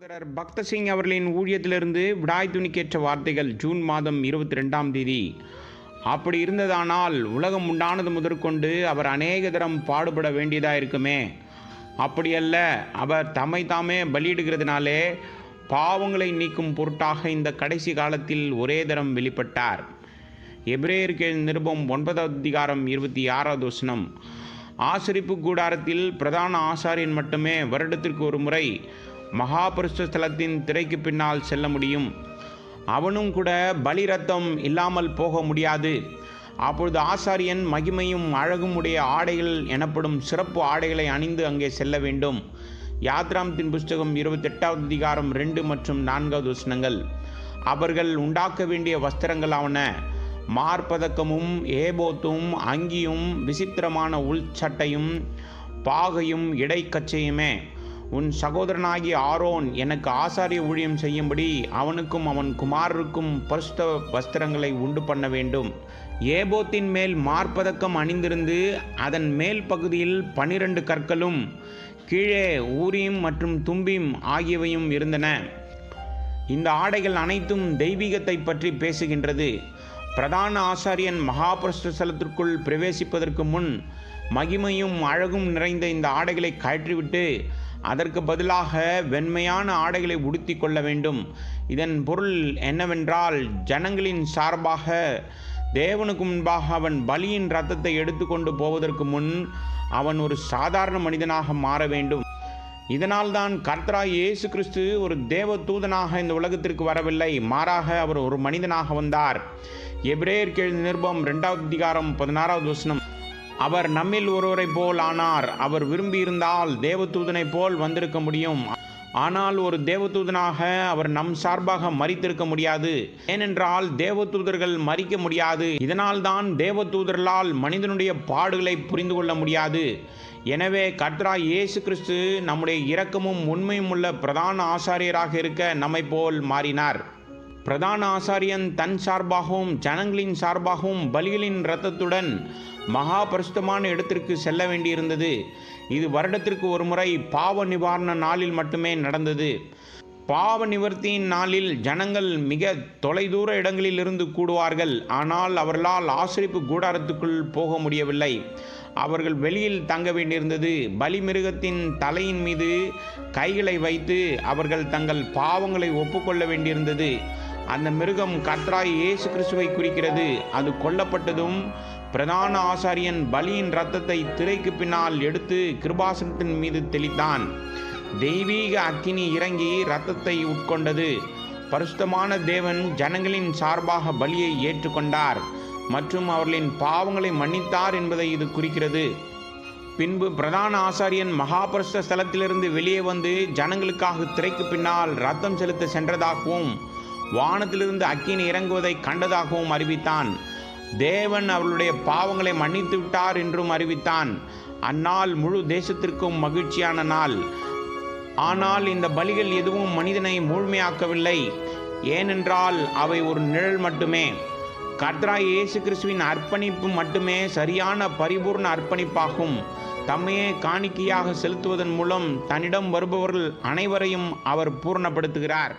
சகோதரர் பக்த சிங் அவர்களின் ஊழியத்திலிருந்து விடாய் துணிக்கேற்ற வார்த்தைகள் ஜூன் மாதம் 22ஆம் தேதி. அப்படி இருந்ததானால் உலகம் உண்டானது முதற்கொண்டு அவர் அநேக தரம் பாடுபட வேண்டியதாக இருக்குமே. அப்படியல்ல, அவர் தம்மை தாமே பலியிடுகிறதுனாலே பாவங்களை நீக்கும் பொருட்டாக இந்த கடைசி காலத்தில் ஒரே தரம் வெளிப்பட்டார். எபிரேயருக்கு நிருபம் 9வது அதிகாரம் 26வது வசனம். ஆசரிப்பு கூடாரத்தில் பிரதான ஆசாரியன் மட்டுமே வருடத்திற்கு ஒரு முறை மகா பரிசுத்த ஸ்தலத்தின் திரைக்கு பின்னால் செல்ல முடியும். அவனும் கூட பலி ரத்தம் இல்லாமல் போக முடியாது. அப்பொழுது ஆசாரியன் மகிமையும் அழகும் உடைய ஆடைகள் எனப்படும் சிறப்பு ஆடைகளை அணிந்து அங்கே செல்ல வேண்டும். யாத்ராமத்தின் புஸ்தகம் 28வது அதிகாரம் 2 மற்றும் 4வது வசனங்கள். அவர்கள் உண்டாக்க வேண்டிய வஸ்திரங்களாவன மார்பதக்கமும் ஏபோத்தும் அங்கியும் விசித்திரமான உள் சட்டையும் பாகையும் இடைக்கச்சையுமே. உன் சகோதரனாகிய ஆரோன் எனக்கு ஆசாரிய ஊழியம் செய்யும்படி அவனுக்கும் அவன் குமாரருக்கும் பரிசுத்த வஸ்திரங்களை உண்டு பண்ண வேண்டும். ஏபோத்தின் மேல் மார்பதக்கம் அணிந்திருந்து அதன் மேல் பகுதியில் 12 கற்களும் கீழே ஊரீம் மற்றும் தும்பீம் ஆகியவையும் இருந்தன. இந்த ஆடைகள் அனைத்தும் தெய்வீகத்தை பற்றி பேசுகின்றது. பிரதான ஆசாரியன் மகா பரிசுத்த ஸ்தலத்திற்குள் பிரவேசிப்பதற்கு முன் மகிமையும் அழகும் நிறைந்த இந்த ஆடைகளை கழற்றிவிட்டு அதற்கு பதிலாக வெண்மையான ஆடைகளை உடுத்தி கொள்ள வேண்டும். இதன் பொருள் என்னவென்றால், ஜனங்களின் சார்பாக தேவனுக்கு முன்பாக அவன் பலியின் இரத்தத்தை எடுத்துக்கொண்டு போவதற்கு முன் அவன் ஒரு சாதாரண மனிதனாக மாற வேண்டும். இதனால்தான் கர்த்தராகிய இயேசு கிறிஸ்து ஒரு தேவ தூதனாக இந்த உலகத்திற்கு வரவில்லை, மாறாக அவர் ஒரு மனிதனாக வந்தார். எபிரேயருக்கு நிருபம் 2வது அதிகாரம் 16வது வசனம். அவர் நம்மில் ஒருவரை போல் ஆனார். அவர் விரும்பியிருந்தால் தேவதூதனை போல் வந்திருக்க முடியும். ஆனால் ஒரு தேவதூதனாக அவர் நம் சார்பாக மரித்திருக்க முடியாது. ஏனென்றால் தேவதூதர்கள் மரிக்க முடியாது. இதனால்தான் தேவதூதர்களால் மனிதனுடைய பாடுகளை புரிந்து கொள்ள முடியாது. எனவே கர்த்தராகிய இயேசு கிறிஸ்து நம்முடைய இரக்கமும் உண்மையும் உள்ள பிரதான ஆசாரியராக இருக்க நம்மை போல் மாறினார். பிரதான ஆசாரியன் தன் சார்பாகவும் ஜனங்களின் சார்பாகவும் பலிகளின் இரத்தத்துடன் மகா பரிசுத்தமான இடத்திற்கு செல்ல வேண்டியிருந்தது. இது வருடத்திற்கு ஒரு முறை பாவ நிவாரண நாளில் மட்டுமே நடந்தது. பாவ நிவர்த்தியின் நாளில் ஜனங்கள் மிக தொலைதூர இடங்களில் இருந்து கூடுவார்கள். ஆனால் அவர்களால் ஆசரிப்பு கூடாரத்துக்குள் போக முடியவில்லை. அவர்கள் வெளியில் தங்க வேண்டியிருந்தது. பலிமிருகத்தின் தலையின் மீது கைகளை வைத்து அவர்கள் தங்கள் பாவங்களை ஒப்புக்கொள்ள வேண்டியிருந்தது. அந்த மிருகம் கர்த்தராகிய இயேசு கிறிஸ்துவை குறிக்கிறது. அது கொல்லப்பட்டதும் பிரதான ஆசாரியன் பலியின் இரத்தத்தை திரைக்கு பின்னால் எடுத்து கிருபாசனத்தின் மீது தெளித்தான். தெய்வீக அக்கினி இறங்கி இரத்தத்தை உட்கொண்டது. பரிசுத்தமான தேவன் ஜனங்களின் சார்பாக பலியை ஏற்றுக்கொண்டார் மற்றும் அவர்களின் பாவங்களை மன்னித்தார் என்பதை இது குறிக்கிறது. பின்பு பிரதான ஆசாரியன் மகா பரிசுத்த ஸ்தலத்திலிருந்து வெளியே வந்து ஜனங்களுக்காக திரைக்கு பின்னால் இரத்தம் செலுத்த சென்றதாகவும் வானத்திலிருந்து அக்கினி இறங்குவதை கண்டதாகவும் அறிவித்தான். தேவன் அவர்களுடைய பாவங்களை மன்னித்து விட்டார் என்றும் அறிவித்தான். அந்நாள் முழு தேசத்திற்கும் மகிழ்ச்சியான நாள். ஆனால் இந்த பலிகள் எதுவும் மனிதனை முழுமையாக்கவில்லை. ஏனென்றால் அவை ஒரு நிழல் மட்டுமே. கர்த்தராகிய இயேசு கிறிஸ்துவின் அர்ப்பணிப்பு மட்டுமே சரியான பரிபூர்ண அர்ப்பணிப்பாகும். தம்மையே காணிக்கையாக செலுத்துவதன் மூலம் தன்னிடம் வருபவர்கள் அனைவரையும் அவர் பூர்ணப்படுத்துகிறார்.